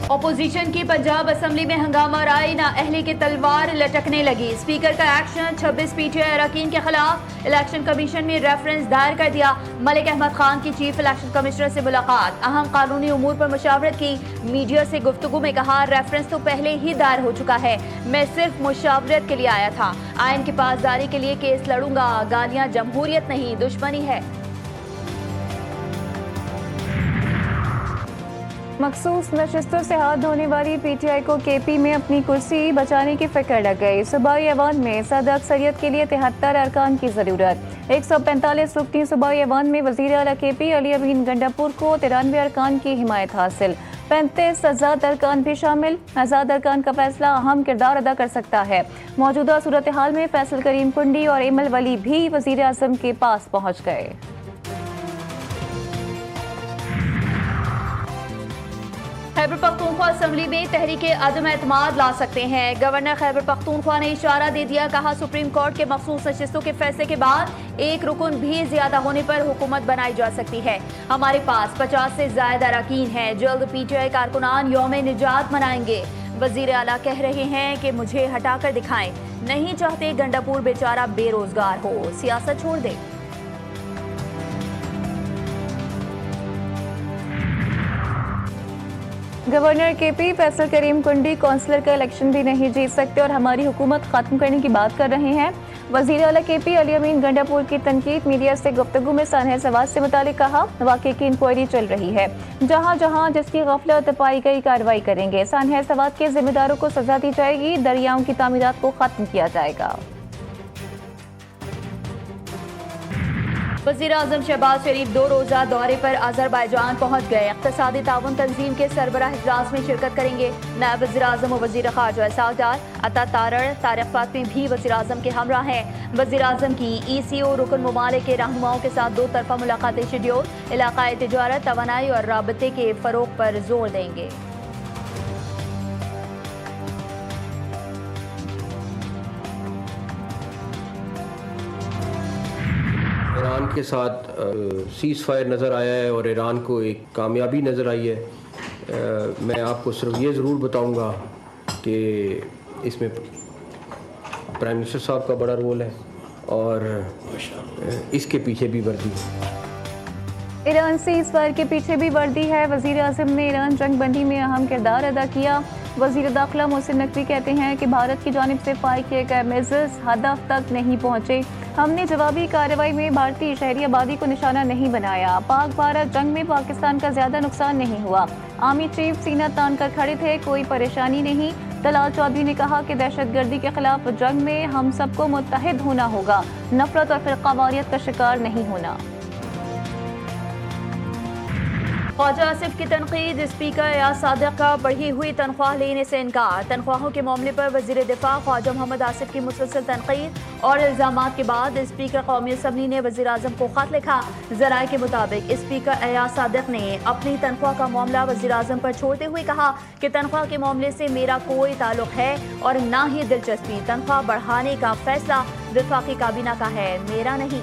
Opposition की Punjab assembly में हंगामा राय ना अहले की तलवार लटकने लगी। स्पीकर का एक्शन 26 पीटीआई अरकान के खिलाफ। इलेक्शन कमीशन में रेफरेंस दायर कर दिया। मलिक अहमद खान की चीफ इलेक्शन कमिश्नर से मुलाकात। अहम कानूनी उमूर पर मुशावरत की। मीडिया से गुफ्तगू में कहा, रेफरेंस तो पहले ही दायर हो चुका है, मैं सिर्फ मुशावरत के लिए आया था। आइन की पासदारी के लिए केस लड़ूंगा। गालियां जमहूरियत नहीं दुश्मनी है। मखसूस नशिस्तों से हाथ धोने वाली पीटीआई को केपी में अपनी कुर्सी बचाने की फिक्र लग गई। सूबाई ऐवान में सद अक्सरियत के लिए 73 अरकान की जरूरत। 145 रुकनी सूबाई ऐवान में वजीर आला केपी अली अमीन गंडापुर को 93 अरकान की हिमायत हासिल। 35 आज़ाद अरकान भी शामिल। आज़ाद अरकान का फैसला अहम किरदार अदा कर सकता है। मौजूदा सूरत हाल में फैसल करीम कुंडी और इमल वली भी वजीर आज़म के पास पहुँच गए। खैबर पख्तूनख्वा असम्बली में तहरीके अदम एतमाद ला सकते हैं। गवर्नर खैबर पख्तूनख्वा ने इशारा दे दिया, कहा सुप्रीम कोर्ट के मखसूस नशिस्तों के फैसले के बाद एक रुकन भी ज्यादा होने पर हुकूमत बनाई जा सकती है। हमारे पास 50 से ज्यादा अरकान हैं। जल्द पीटीआई कारकुनान यौम निजात मनाएंगे। वजीर आला कह रहे हैं कि मुझे हटाकर दिखाएं, नहीं चाहते गंडापुर बेचारा बेरोजगार हो, सियासत छोड़ दे। गवर्नर केपी फैसल करीम कुंडी काउंसलर का इलेक्शन भी नहीं जीत सकते और हमारी हुकूमत खत्म करने की बात कर रहे हैं। वजीर आला केपी अली अमीन गंडापुर की तनकीद। मीडिया से गुफ्तगू में सानह सवाद से मुतालिक कहा, वाक़े की इंक्वायरी चल रही है, जहाँ जहाँ जिसकी गफलत पाई गई कार्रवाई करेंगे। सानह सवाद के जिम्मेदारों को सजा दी जाएगी। दरियाओं की तामीरात को खत्म किया जाएगा। वज़ीर आज़म शहबाज शरीफ 2 रोज़ा दौरे पर अज़रबैजान पहुँच गए। इक़्तिसादी ताउन तंजीम के सरबराह इजलास में शिरकत करेंगे। नायब वज़ीर आज़म और वज़ीर ख़ारजा साउदार अता तारड़ तारिक फातमी भी वज़ीर आज़म के हमरा हैं। वज़ीर आज़म की ECO रुकन ममालिक के रहनुमाओं के साथ 2 तरफ़ा मुलाकातें शेड्यूल। इलाक़ाई तिजारत, तवानाई और राबते के फ़रोग़ पर जोर देंगे। ईरान के साथ सीज़ फायर नज़र आया है और ईरान को एक कामयाबी नज़र आई है। मैं आपको सिर्फ ये ज़रूर बताऊंगा कि इसमें प्राइम मिनिस्टर साहब का बड़ा रोल है और इसके पीछे भी वर्दी है। ईरान सीज़ फायर के पीछे भी वर्दी है। वज़ीर आज़म ने ईरान जंग बंदी में अहम किरदार अदा किया। वज़ीर दाखिला मोहसिन नकवी कहते हैं कि भारत की जानिब से फायर किए गए मिसाइल्स हदफ तक नहीं पहुँचे। हमने जवाबी कार्रवाई में भारतीय शहरी आबादी को निशाना नहीं बनाया। पाक भारत जंग में पाकिस्तान का ज्यादा नुकसान नहीं हुआ। आर्मी चीफ सीना तान कर खड़े थे, कोई परेशानी नहीं। तलाल चौधरी ने कहा कि दहशतगर्दी के खिलाफ जंग में हम सबको मुत्तहिद होना होगा, नफरत और फिरकावारियत का शिकार नहीं होना। ख्वाजा आसिफ की तनकीद। स्पीकर एयाज सादिक का बढ़ी हुई तनख्वाह लेने से इनकार। तनख्वाहों के मामले पर वजीर दिफा ख्वाजा मोहम्मद आसिफ की मुसलसल तनकीद और इल्जामात के बाद स्पीकर कौमी असम्बली ने वजीर आजम को खत लिखा। जराये के मुताबिक स्पीकर एयाज सादिक ने अपनी तनख्वाह का मामला वजीर आजम पर छोड़ते हुए कहा कि तनख्वाह के मामले से मेरा कोई ताल्लुक है और ना ही दिलचस्पी। तनख्वाह बढ़ाने का फैसला वफाकी काबीना का है, मेरा नहीं।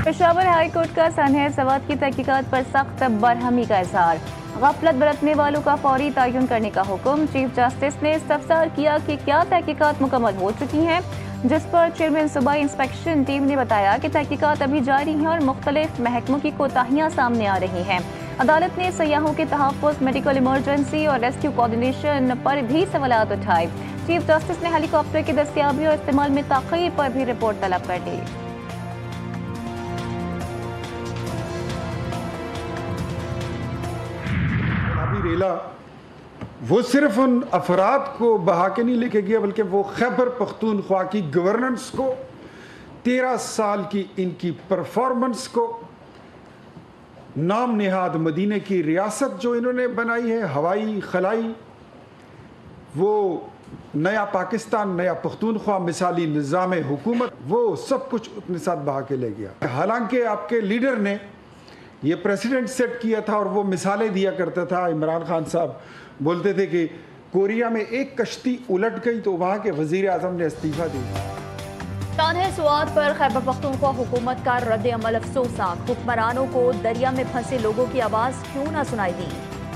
पेशावर हाई कोर्ट का सानह सवाद की तहकीकात पर सख्त बरहमी का इजहार। गफलत बरतने वालों का फौरी तयन करने का हुक्म। चीफ जस्टिस ने इस्तफसार किया कि क्या तहकीकात मुकम्मल हो चुकी हैं, जिस पर चेयरमैन सूबाई इंस्पेक्शन टीम ने बताया कि तहकीकात अभी जारी हैं और मुख्तलिफ महकमों की कोताहियां सामने आ रही हैं। अदालत ने सयाहों के तहफ़्फ़ुज़, मेडिकल इमरजेंसी और रेस्क्यू कोऑर्डिनेशन पर भी सवालात उठाए। चीफ जस्टिस ने हेलीकॉप्टर की दस्तियाबी और इस्तेमाल में ताख़ीर पर भी रिपोर्ट तलब कर दी। रेला वो सिर्फ उन अफराद को बहा के नहीं लेके गया, बल्कि वो खैबर पख्तूनख्वा की गवर्नेंस को, 13 साल की इनकी परफॉर्मेंस को, नाम नेहाद मदीने की रियासत जो इन्होंने बनाई है, हवाई खलाई, वो नया पाकिस्तान, नया पख्तूनख्वा, मिसाली निज़ाम हुकूमत, वो सब कुछ अपने साथ बहा के ले गया। हालांकि आपके लीडर ने ये प्रेसिडेंट सेट किया था और वो मिसालें दिया करता था। इमरान खान साहब बोलते थे कि कोरिया में एक कश्ती उलट गई तो वहाँ के वज़ीर आज़म ने इस्तीफ़ा दिया। तानह सुआद पर खैबर पख्तूनख्वा हुकूमत का रद्द अमल अफसोसनाक। हुक्मरानों को दरिया में फंसे लोगों की आवाज़ क्यों ना सुनाई दी।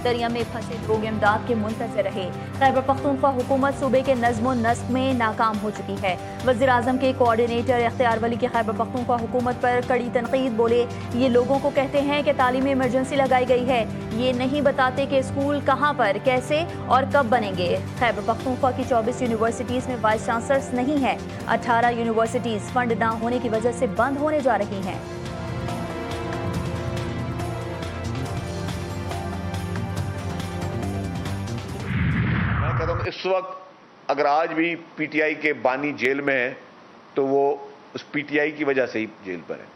दरिया में फंसे लोग इमदाद के मुंतज़िर रहे। खैबर पख्तूनख्वा हुकूमत सूबे के नज़्म नस्क में नाकाम हो चुकी है। वज़ीर आज़म के कोऑर्डिनेटर इख्तियार वली की खैबर पख्तूनख्वा हुकूमत पर कड़ी तनकीद। बोले, ये लोगों को कहते हैं कि तालीमी इमरजेंसी लगाई गई है, ये नहीं बताते कि स्कूल कहाँ पर, कैसे और कब बनेंगे। खैबर पख्तूनख्वा की 24 यूनिवर्सिटीज़ में वाइस चांसलर्स नहीं है। 18 यूनिवर्सिटीज़ फंड ना होने की वजह से बंद होने जा रही हैं। मैं कहता हूँ इस वक्त अगर आज भी पीटीआई के बानी जेल में है तो वो उस पीटीआई की वजह से ही जेल पर है,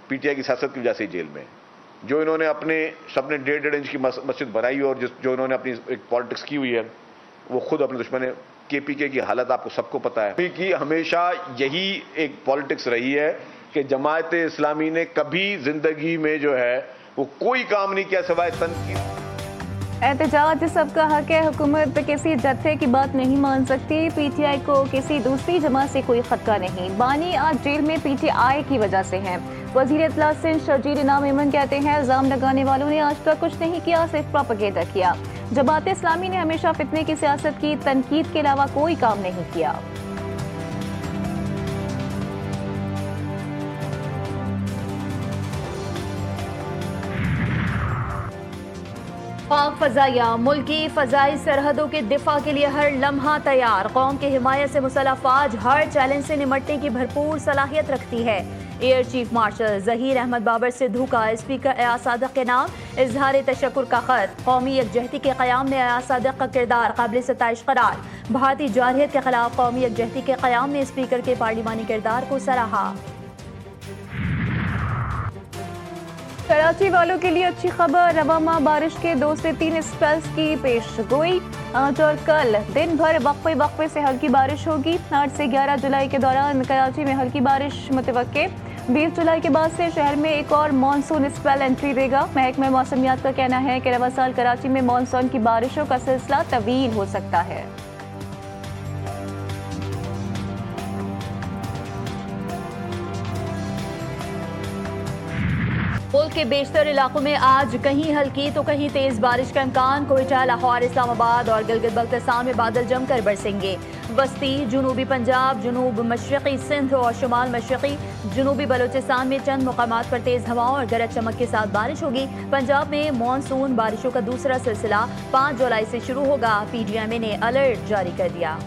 पीटीआई की सियासत की वजह से ही जेल में है। जो इन्होंने अपने सबने 1.5 इंच की मस्जिद बनाई और जो इन्होंने अपनी एक पॉलिटिक्स की हुई है वो खुद अपने दुश्मन है। केपीके की हालत आपको सबको पता है कि हमेशा यही एक पॉलिटिक्स रही है कि जमात इस्लामी ने कभी जिंदगी में जो है वो कोई काम नहीं किया सिवाय तनकीद। एहतजाज सबका हक है, हुकूमत किसी जत्थे की बात नहीं मान सकती। पीटीआई को किसी दूसरी जमात से कोई खतरा नहीं। बानी आज जेल में पीटीआई की वजह से हैं। वजीर इत्तला सिंध शर्जील इनाम इमन कहते हैं, इल्जाम लगाने वालों ने आज तक कुछ नहीं किया, सिर्फ प्रोपेगेंडा किया। जमात इस्लामी ने हमेशा फितने की सियासत की, तनकीद के अलावा कोई काम नहीं किया। पाक फजाइया मुल्की फजाई सरहदों के दिफा के लिए हर लम्हा तैयार। कौम की हिमायत से मुसल्लह फौज हर चैलेंज से निमटने की भरपूर सलाहियत रखती है। Air chief marshal Zaheer Ahmed Babar Sidhu का स्पीकर एयाज सादिक के नाम इजहार तशक्कुर का खत। कौमी यकजहती के क़याम में एयाज सादिक का किरदार काबिल सताइश करार। भारतीय जारहियत के खिलाफ कौमी यकजहती के क़याम ने स्पीकर के पार्लिमानी किरदार को सराहा। कराची वालों के लिए अच्छी खबर, रवा माह बारिश के 2 से 3 स्पेल्स की पेश गोई। आज और कल दिन भर वक्फे से हल्की बारिश होगी। 8 से 11 जुलाई के दौरान कराची में हल्की बारिश मुतवक्के। 20 जुलाई के बाद से शहर में एक और मानसून स्पेल एंट्री देगा। महकमा मौसमियात का कहना है कि रवा साल कराची में मानसून की बारिशों का सिलसिला तवील हो सकता है। मुल्क के बेशतर इलाकों में आज कहीं हल्की तो कहीं तेज बारिश का इम्कान। कोयटा, लाहौर, इस्लामाबाद और गिलगित बल्तिस्तान में बादल जमकर बरसेंगे। बस्ती, जनूबी पंजाब, जनूब मशरक़ी सिंध और शुमाल मशरक़ी जनूबी बलोचिस्तान में चंद मुकामात पर तेज हवाओं और गरज चमक के साथ बारिश होगी। पंजाब में मानसून बारिशों का दूसरा सिलसिला 5 जुलाई से शुरू होगा। PGMA ने अलर्ट जारी कर दिया।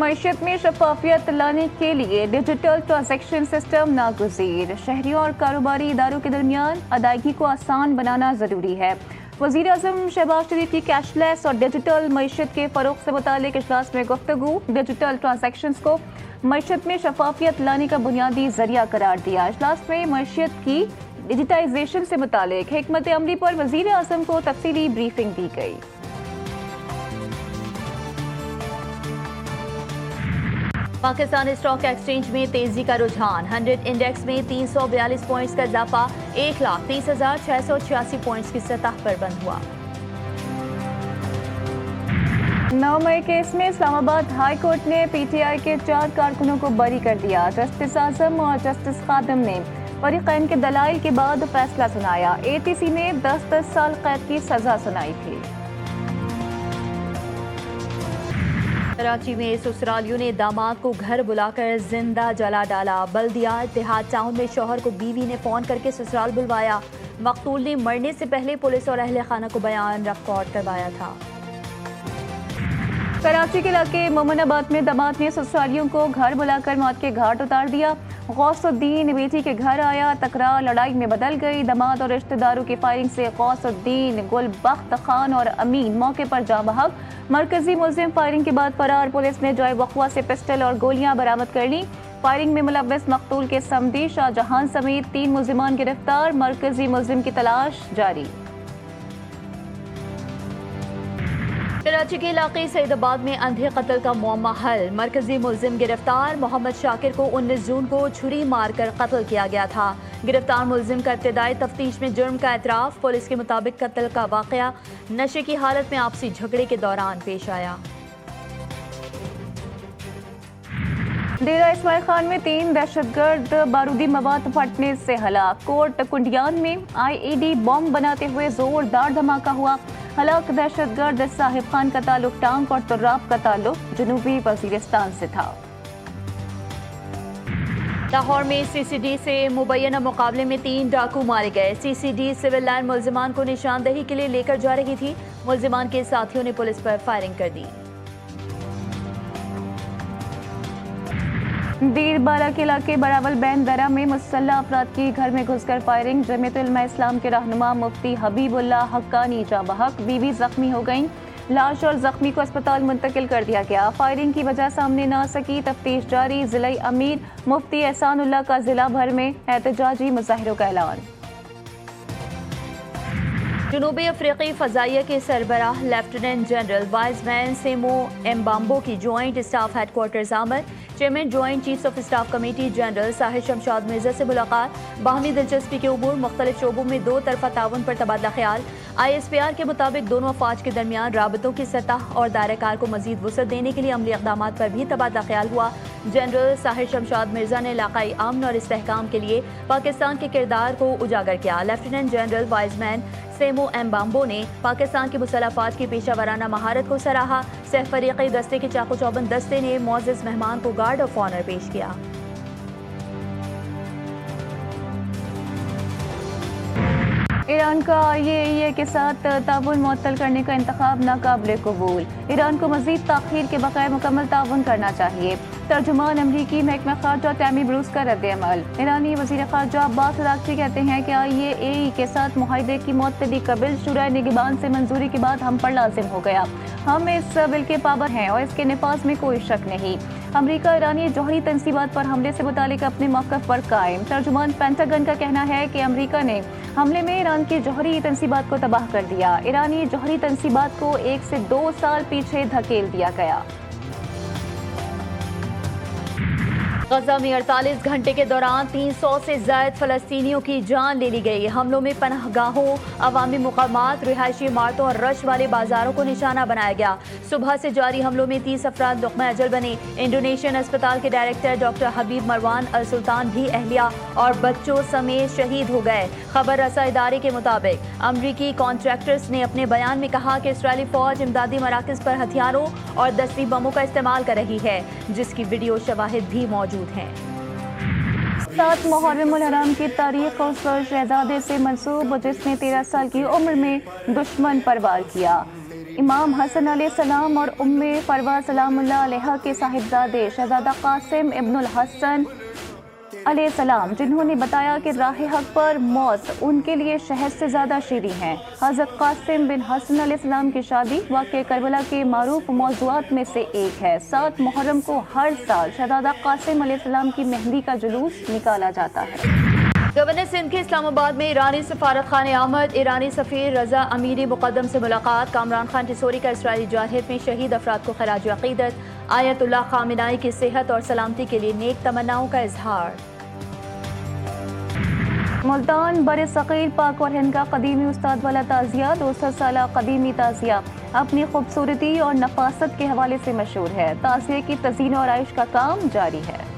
मईशत में शफाफियत लाने के लिए डिजिटल ट्रांजैक्शन सिस्टम नागुज़ीर। शहरियों और कारोबारी इदारों के दरमियान अदायगी को आसान बनाना ज़रूरी है। वज़ीर आज़म शहबाज शरीफ की कैशलेस और डिजिटल मईशत के फ़रोग़ से मुतालिक इजलास में गुफ्तगू। डिजिटल ट्रांजैक्शंस को मईशत में शफाफियत लाने का बुनियादी ज़रिया करार दिया। इजलास में मईशत की डिजिटाइजेशन से मुतालिक हिकमत अमली पर वज़ीर आज़म को तफसीली ब्रीफिंग दी गई। पाकिस्तान स्टॉक एक्सचेंज में तेजी का रुझान। 100 इंडेक्स में 342 पॉइंट्स का इजाफा 1,30,686 पॉइंट्स की सतह पर बंद हुआ। 9 मई केस में इस्लामाबाद हाई कोर्ट ने PTI के 4 कारकुनों को बरी कर दिया। जस्टिस आजम और जस्टिस खादिम ने फरीक़ैन के दलाइल के बाद फैसला सुनाया। ATC ने 10-10 साल कैद की सजा सुनाई थी। कराची में ससुरालियों ने दामाद को घर बुलाकर जिंदा जला डाला। बल्दिया इत्तेहाद टाउन में शौहर को बीवी ने फोन करके ससुराल बुलवाया। मकतूल ने मरने से पहले पुलिस और अहले खाना को बयान रिकॉर्ड करवाया था। कराची के इलाके मोमिनाबाद में दामाद ने ससुरालियों को घर बुलाकर मौत के घाट उतार दिया। गौसुद्दीन बेटी के घर आया, तकरार लड़ाई में बदल गई। दामाद और रिश्तेदारों की फायरिंग से गौसुद्दीन, गुलबख्त खान और अमीन मौके पर जा बहक। मरकजी मुलजिम फायरिंग के बाद फरार। पुलिस ने जॉय वक़वा से पिस्टल और गोलियां बरामद कर ली। फायरिंग में मुलव्वस मकतूल के समदी शाहजहां समेत 3 मुलजिमान गिरफ्तार। मरकजी मुलजिम की तलाश जारी। कराची के इलाके सईदाबाद में अंधे कत्ल का मुअम्मा हल। मरकजी मुलजिम गिरफ्तार। मोहम्मद शाकिर को 19 जून को छुरी मारकर कत्ल किया गया था। गिरफ्तार मुलजिम का इब्तदाई तफ्तीश में जुर्म का एतराफ। पुलिस के मुताबिक कत्ल का वाकया नशे की हालत में आपसी झगड़े के दौरान पेश आया। डेरा इस्माइल खान में 3 दहशतगर्द बारूदी मवाद फटने से हलाक। कोट कुंडियान में IED बॉम्ब बनाते हुए जोरदार धमाका हुआ। हलाक दहशतगर्द साहिब खान का ताल्लुक टांग और तुर्राब का ताल्लुक जनूबी वजीरिस्तान से था। लाहौर में CCD से मुबैना मुकाबले में 3 डाकू मारे गए। CCD सिविल लाइन मुल्जिमान को निशानदेही के लिए लेकर जा रही थी। मुल्जिमान के साथियों ने पुलिस पर फायरिंग कर दी। दीर बारा के इलाके बरावल बैन दरा में मुसल्लह अफराद की घर में घुसकर फायरिंग। जमीयत उलमा इस्लाम के रहनुमा मुफ्ती हबीबुल्लाह हक्कानी जाँ बहक, बीवी जख्मी हो गईं। लाश और जख्मी को अस्पताल मुंतकिल कर दिया गया। फायरिंग की वजह सामने न सकी, तफ्तीश जारी। जिला अमीर मुफ्ती एहसानुल्लाह का जिला भर में एहतजाजी मुजाहिरों का ऐलान। जनूबी अफ्रीकी फ़ज़ाइया के सरबराह लेफ्टिनेंट जनरल वाइजमैन सेमो एम्बाम्बो की जॉइंट स्टाफ हेडक्वार्टर्स आमद। Chairman joint chiefs of staff committee general Sahir Shamshad Mirza से मुलाकात। बाहमी दिलचस्पी के उमूर मुख्तलिफ शोबों में 2 तरफा ताउन पर तबादला ख्याल। ISPR के मुताबिक दोनों अफवाज के दरमियान राबतों की सतह और दायरेकार को मजीद वसअत देने के लिए अमली इक़दामात पर भी तबादला ख्याल हुआ। जनरल साहिर शमशाद मिर्जा ने इलाकाई अमन और इस्तेहकाम के लिए पाकिस्तान के किरदार को उजागर किया। लेफ्टिनेंट जनरल वाइजमैन सेमो एम्बाम्बो ने पाकिस्तान की मुसल्लह अफवाज की पेशा वराना महारत को सराहा। सहफरीक़ी दस्ते के चाकू चौबंद दस्ते ने मोअज़्ज़ज़ मेहमान को गार्ड ऑफ ऑनर पेश किया। ईरान का IAEA के साथ ताउन मुअत्तल करने का इंतखाब नाकाबिले कबूल। ईरान को मजीद ताख़ीर के बकाए मुकम्मल ताउन करना चाहिए। तर्जुमान अमरीकी महकमा खारजा टैमी ब्रूस का रद्द-ए-अमल। ईरानी वज़ीर खारजा अब्बास अराग़ची कहते हैं कि IAEA के साथ मुआहदे की मुअत्तली कबिल शुरा निगहबान से मंजूरी के बाद हम पर लाजिम हो गया। हम इस बिल के पाबंद हैं और इसके नफाज में कोई शक नहीं। अमरीका ईरानी जौहरी तंसीबात पर हमले से मुतालिक अपने मौक़िफ़ पर कायम। तर्जुमान पेंटागन का कहना है कि अमरीका ने हमले में ईरान की जौहरी तंसीबात को तबाह कर दिया। ईरानी जौहरी तंसीबात को 1 से 2 साल पीछे धकेल दिया गया। गजा में 48 घंटे के दौरान 300 से ज़ायद फ़लस्तीनियों की जान ले ली गई। हमलों में पनाहगाहों, अवामी मुकामात, रिहायशी इमारतों और रश वाले बाजारों को निशाना बनाया गया। सुबह से जारी हमलों में 30 अफराद लुक़्मा अजल बने। इंडोनेशियन अस्पताल के डायरेक्टर डॉक्टर हबीब मरवान अल सुल्तान भी अहलिया और बच्चों समेत शहीद हो गए। खबर रसा इदारे के मुताबिक अमरीकी कॉन्ट्रैक्टर्स ने अपने बयान में कहा कि इसराइली फ़ौज इमदादी मराकज़ पर हथियारों और दस्ती बमों का इस्तेमाल कर रही है, जिसकी वीडियो शवाहिद भी मौजूद हैं। 7 मुहर्रम उल हराम की तारीख उस शहजादे से मंसूब जिसने 13 साल की उम्र में दुश्मन पर वार किया। इमाम हसन अलैहिस्सलाम और उम्मे फरवा सलामुल्लाह अलैहा के साहिबजादे शहजादा कासिम इब्नुल हसन अलैहिस्सलाम, जिन्होंने बताया कि राह हक पर मौत उनके लिए शहद से ज़्यादा शीरीं है। हज़रत कासिम बिन हसन अलैहिस्सलाम की शादी वाक़े करबला के मारूफ मौज़ूआत में से एक है। 7 मुहर्रम को हर साल शहजादा कासिम अलैहिस्सलाम की मेहंदी का जुलूस निकाला जाता है। गवर्नर सिंध के इस्लामाबाद में ईरानी सफारत खाने आमद। ईरानी सफ़ीर रजा अमीरी मुक़द्दम से मुलाकात। कामरान खान टिसोरी का इसराइली जारहियत में शहीद अफराद को खराज अक़ीदत। आयतुल्लाह ख़ामेनी की सेहत और सलामती के लिए नेक तमन्नाओं का इजहार। मुल्तान बर सग़ीर पाक और हिंद का कदीमी उस्ताद वाला ताज़िया 200 साला कदीमी ताज़िया अपनी खूबसूरती और नफासत के हवाले से मशहूर है। ताज़िये की तज़ीन और आइश का काम जारी है।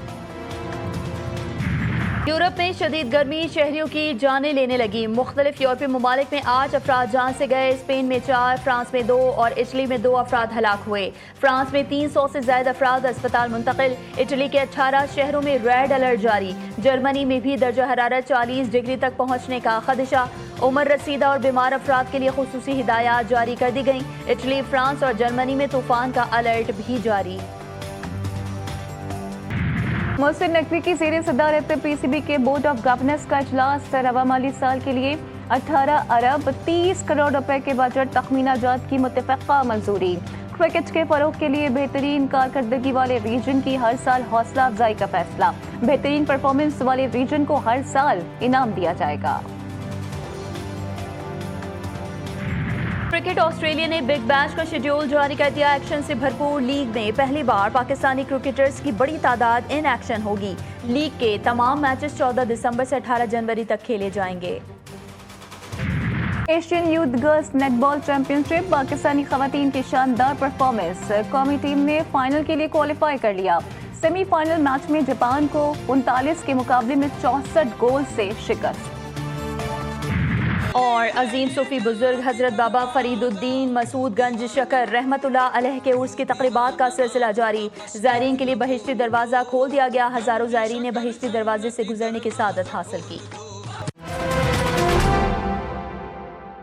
यूरोप में शदीद गर्मी शहरियों की जानें लेने लगी। मुख्तलिफ यूरोपीय ममालिक में 8 अफराद जान से गए। स्पेन में 4, फ्रांस में 2 और इटली में 2 अफराद हलाक हुए। फ्रांस में 300 से ज़ायद अफराद अस्पताल मुंतकिल। इटली के 18 शहरों में रेड अलर्ट जारी। जर्मनी में भी दर्जा हरारत 40 डिग्री तक पहुँचने का खदशा। उम्र रसीदा और बीमार अफराद के लिए खुसूसी हिदायत जारी कर दी गई। इटली, फ्रांस और जर्मनी में तूफान का अलर्ट भी जारी। मोहसिन नकवी की ज़ेर सदारत PCB के बोर्ड ऑफ गवर्नर्स का इजलास। रवा माली साल के लिए 18 अरब 30 करोड़ रुपए के बजट तखमीना जात की मुत्तफ़क़ा मंजूरी। क्रिकेट के फ़रोग़ के लिए बेहतरीन कारकर्दगी वाले रीजन की हर साल हौसला अफजाई का फैसला। बेहतरीन परफॉर्मेंस वाले रीजन को हर साल इनाम दिया जाएगा। क्रिकेट ऑस्ट्रेलिया ने बिग बैश का शेड्यूल जारी कर दिया। एक्शन से भरपूर लीग में पहली बार पाकिस्तानी क्रिकेटर्स की बड़ी तादाद इन एक्शन होगी। लीग के तमाम मैचेस 14 दिसंबर से 18 जनवरी तक खेले जाएंगे। Asian youth girls netball championship Pakistani खवातीन की शानदार परफॉर्मेंस। कौमी टीम ने फाइनल के लिए क्वालिफाई कर लिया। सेमीफाइनल मैच में जापान को 39 के मुकाबले में 64 गोल से शिकस्त। और अजीम सूफी बुजुर्ग हजरत बाबा फरीदुद्दीन मसूदगंज शकर रहमतुल्लाह अलैह के उर्स की तकरीबात का सिलसिला जारी। ज़ायरीन के लिए बहिश्ती दरवाज़ा खोल दिया गया। हज़ारों ज़ायरीन ने बहिश्ती दरवाजे से गुजरने की सादत हासिल की।